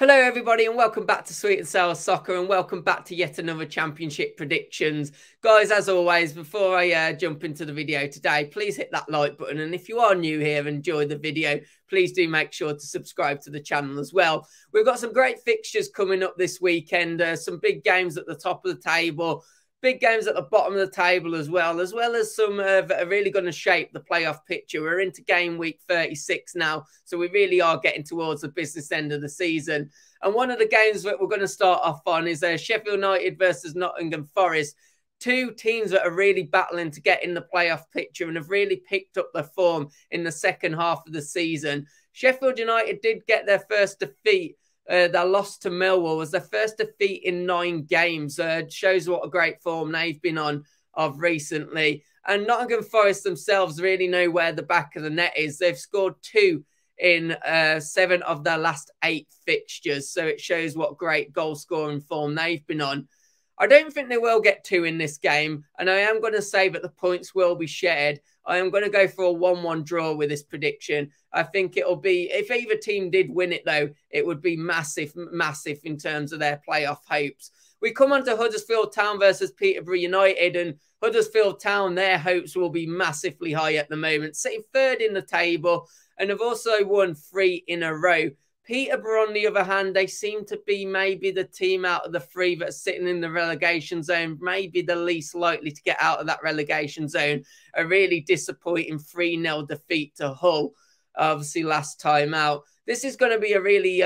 Hello everybody and welcome back to Sweet and Sour Soccer and welcome back to yet another championship predictions. Guys, as always, before I jump into the video today, please hit that like button, and if you are new here and enjoy the video, please do make sure to subscribe to the channel as well. We've got some great fixtures coming up this weekend, some big games at the top of the table, big games at the bottom of the table as well as some that are really going to shape the playoff picture. We're into game week 36 now, so we really are getting towards the business end of the season. And one of the games that we're going to start off on is Sheffield United versus Nottingham Forest. Two teams that are really battling to get in the playoff picture and have really picked up their form in the second half of the season. Sheffield United did get their first defeat. Their loss to Millwall was their first defeat in 9 games. Shows what a great form they've been on of recently. And Nottingham Forest themselves really know where the back of the net is. They've scored 2 in 7 of their last 8 fixtures. So it shows what great goal-scoring form they've been on. I don't think they will get 2 in this game, and I am going to say that the points will be shared. I am going to go for a 1-1 draw with this prediction. I think it'll be, if either team did win it though, it would be massive, massive in terms of their playoff hopes. We come on to Huddersfield Town versus Peterborough United, and Huddersfield Town, their hopes will be massively high at the moment, sitting 3rd in the table, and have also won 3 in a row. Peterborough, on the other hand, they seem to be maybe the team out of the 3 that are sitting in the relegation zone, maybe the least likely to get out of that relegation zone. A really disappointing 3-0 defeat to Hull, obviously, last time out. This is going to be a really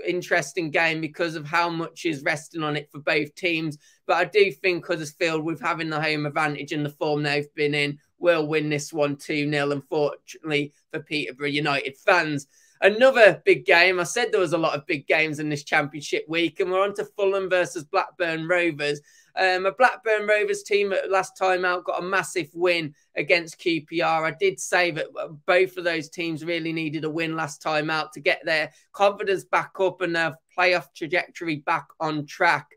interesting game because of how much is resting on it for both teams. But I do think Huddersfield, with having the home advantage and the form they've been in, will win this one 2-0, unfortunately, for Peterborough United fans. Another big game. I said there was a lot of big games in this championship week, and we're on to Fulham versus Blackburn Rovers. A Blackburn Rovers team last time out got a massive win against QPR. I did say that both of those teams really needed a win last time out to get their confidence back up and their playoff trajectory back on track.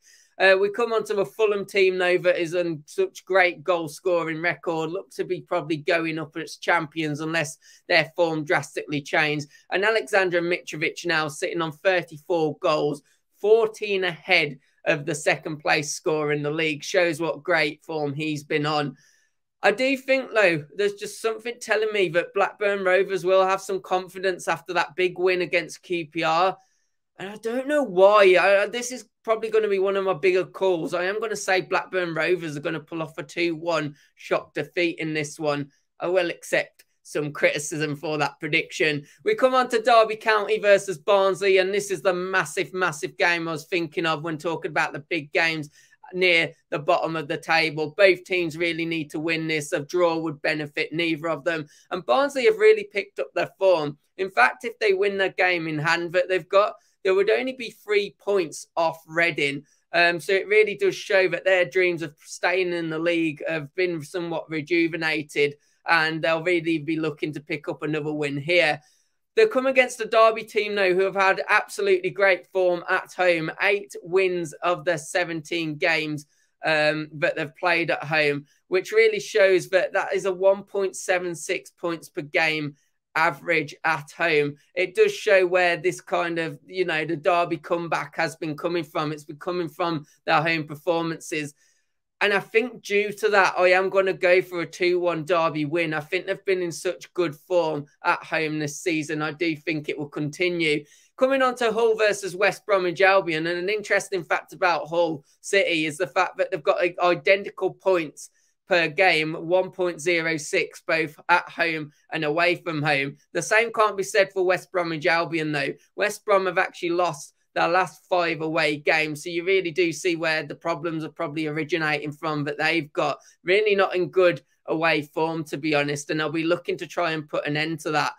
We come on to a Fulham team, though, that is on such great goal-scoring record. Look to be probably going up as champions unless their form drastically changes. And Alexander Mitrovic now sitting on 34 goals, 14 ahead of the second-place scorer in the league. Shows what great form he's been on. I do think, though, there's just something telling me that Blackburn Rovers will have some confidence after that big win against QPR. And I don't know why. This is probably going to be one of my bigger calls. I am going to say Blackburn Rovers are going to pull off a 2-1 shock defeat in this one. I will accept some criticism for that prediction. We come on to Derby County versus Barnsley, and this is the massive, massive game I was thinking of when talking about the big games near the bottom of the table. Both teams really need to win this. A draw would benefit neither of them. And Barnsley have really picked up their form. In fact, if they win their game in hand that they've got, there would only be 3 points off Reading. So it really does show that their dreams of staying in the league have been somewhat rejuvenated, and they'll really be looking to pick up another win here. They'll come against a Derby team, though, who have had absolutely great form at home. 8 wins of their 17 games that they've played at home, which really shows that that is a 1.76 points per game average at home. It does show where this kind of, the Derby comeback has been coming from. It's been coming from their home performances. And I think due to that, I am going to go for a 2-1 Derby win. I think they've been in such good form at home this season. I do think it will continue. Coming on to Hull versus West Bromwich Albion, and an interesting fact about Hull City is the fact that they've got identical points per game, 1.06, both at home and away from home. The same can't be said for West Bromwich Albion, though. West Brom have actually lost their last 5 away games, so you really do see where the problems are probably originating from, but they've got really not in good away form, to be honest, and they'll be looking to try and put an end to that.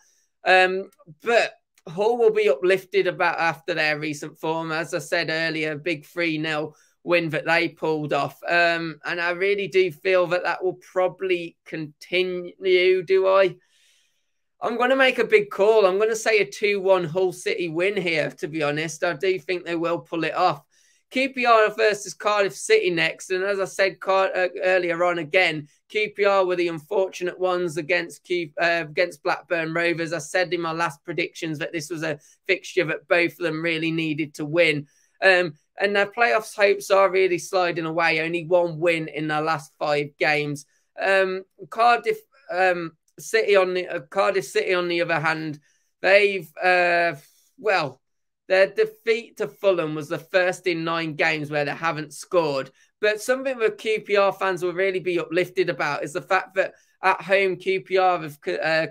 But Hull will be uplifted about after their recent form. As I said earlier, big 3-0 win that they pulled off. And I really do feel that that will probably continue, do I? I'm going to make a big call. I'm going to say a 2-1 Hull City win here, to be honest. I do think they will pull it off. QPR versus Cardiff City next. And as I said earlier on again, QPR were the unfortunate ones against Blackburn Rovers. I said in my last predictions that this was a fixture that both of them really needed to win. And their playoffs hopes are really sliding away. Only one win in their last 5 games. Cardiff City on the other hand, they've their defeat to Fulham was the first in 9 games where they haven't scored. But something that QPR fans will really be uplifted about is the fact that at home, QPR have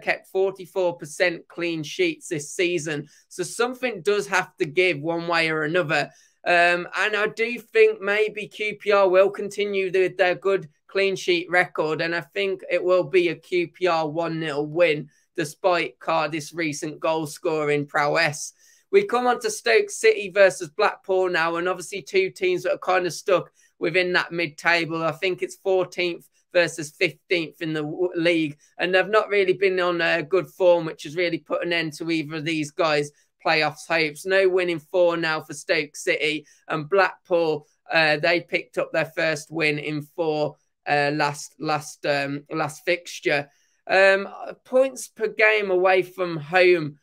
kept 44% clean sheets this season. So something does have to give one way or another. And I do think maybe QPR will continue their good clean sheet record. And I think it will be a QPR 1-0 win, despite Cardiff's recent goal scoring prowess. We come on to Stoke City versus Blackpool now, and obviously 2 teams that are kind of stuck within that mid-table. I think it's 14th versus 15th in the league, and they've not really been on a good form, which has really put an end to either of these guys' playoffs hopes. No winning 4 now for Stoke City, and Blackpool, they picked up their first win in 4 last fixture. Points per game away from home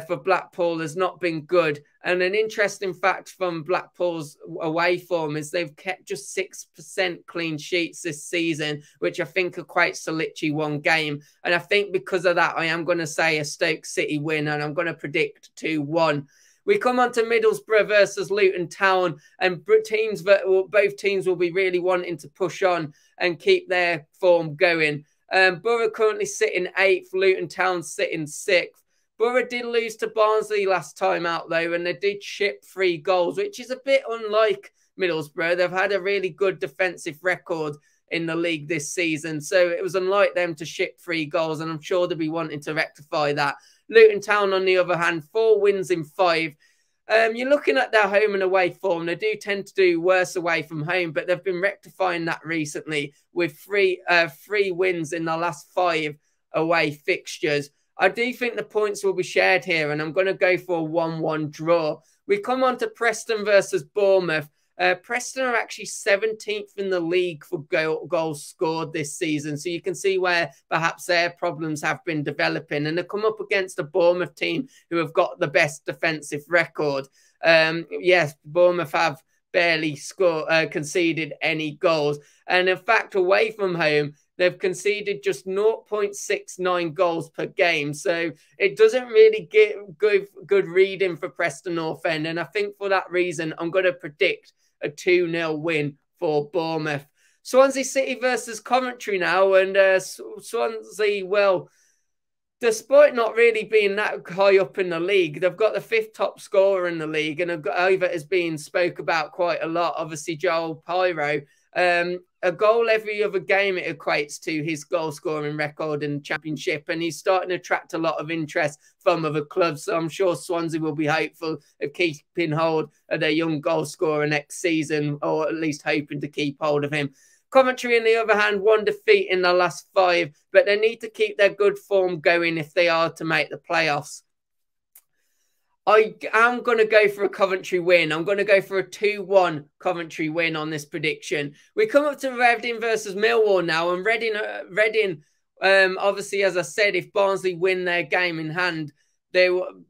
for Blackpool has not been good. And an interesting fact from Blackpool's away form is they've kept just 6% clean sheets this season, which I think equates to literally 1 game. And I think because of that, I am going to say a Stoke City win, and I'm going to predict 2-1. We come on to Middlesbrough versus Luton Town, and both teams will be really wanting to push on and keep their form going. Borough currently sitting 8th, Luton Town sitting 6th. Borough did lose to Barnsley last time out, though, and they did ship 3 goals, which is a bit unlike Middlesbrough. They've had a really good defensive record in the league this season, so it was unlike them to ship 3 goals, and I'm sure they'll be wanting to rectify that. Luton Town, on the other hand, 4 wins in 5. You're looking at their home and away form. They do tend to do worse away from home, but they've been rectifying that recently with 3 wins in the last 5 away fixtures. I do think the points will be shared here, and I'm going to go for a 1-1 draw. We come on to Preston versus Bournemouth. Preston are actually 17th in the league for goals scored this season, so you can see where perhaps their problems have been developing. And they come up against a Bournemouth team who have got the best defensive record. Yes, Bournemouth have barely conceded any goals. And in fact, away from home, they've conceded just 0.69 goals per game. So it doesn't really give good reading for Preston North End. And I think for that reason, I'm going to predict a 2-0 win for Bournemouth. Swansea City versus Coventry now. And Swansea, well, despite not really being that high up in the league, they've got the 5th top scorer in the league. And over has been spoke about quite a lot. Obviously, Joel Pyro. A goal every other game it equates to his goal scoring record in the Championship, and he's starting to attract a lot of interest from other clubs, so I'm sure Swansea will be hopeful of keeping hold of their young goal scorer next season, or at least hoping to keep hold of him. Coventry, on the other hand, 1 defeat in the last 5, but they need to keep their good form going if they are to make the playoffs. I am going to go for a Coventry win. I'm going to go for a 2-1 Coventry win on this prediction. We come up to Reading versus Millwall now. And Reading, obviously, as I said, if Barnsley win their game in hand,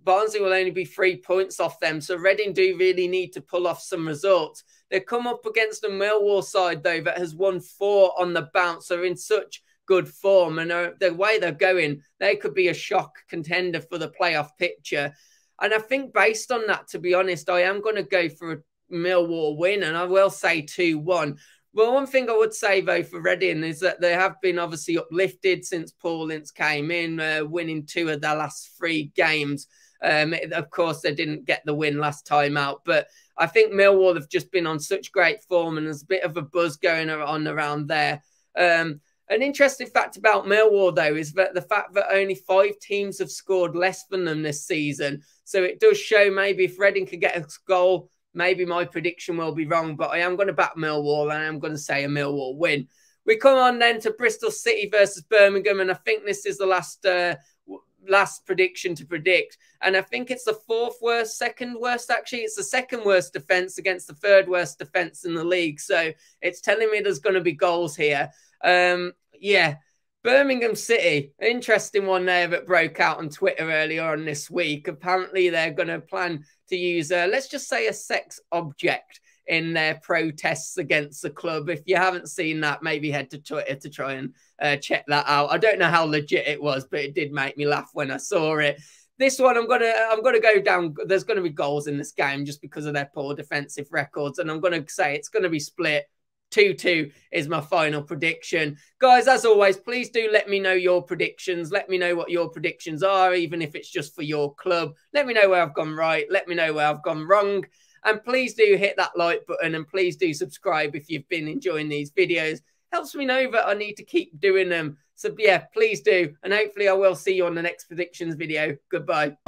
Barnsley will only be 3 points off them. So Reading do really need to pull off some results. They come up against a Millwall side, though, that has won 4 on the bounce. They're in such good form. And the way they're going, they could be a shock contender for the playoff picture. And I think based on that, to be honest, I am going to go for a Millwall win, and I will say 2-1. Well, one thing I would say, though, for Reading is that they have been obviously uplifted since Paul Ince came in, winning 2 of their last 3 games. Of course, they didn't get the win last time out, but I think Millwall have just been on such great form, and there's a bit of a buzz going on around there. An interesting fact about Millwall, though, is that the fact that only 5 teams have scored less than them this season. So it does show maybe if Reading could get a goal, maybe my prediction will be wrong. But I am going to back Millwall, and I am going to say a Millwall win. We come on then to Bristol City versus Birmingham, and I think this is the last last prediction to predict. And I think it's the fourth worst, second worst, actually. It's the second worst defence against the third worst defence in the league. So it's telling me there's going to be goals here. Yeah. Birmingham City, interesting one there that broke out on Twitter earlier on this week. Apparently, they're going to plan to use, let's just say, a sex object in their protests against the club. If you haven't seen that, maybe head to Twitter to try and check that out. I don't know how legit it was, but it did make me laugh when I saw it. This one, I'm gonna go down. There's going to be goals in this game just because of their poor defensive records, and I'm going to say it's going to be split. 2-2 is my final prediction. Guys, as always, please do let me know your predictions. Let me know what your predictions are, even if it's just for your club. Let me know where I've gone right. Let me know where I've gone wrong. And please do hit that like button, and please do subscribe if you've been enjoying these videos. Helps me know that I need to keep doing them. So yeah, please do. And hopefully I will see you on the next predictions video. Goodbye.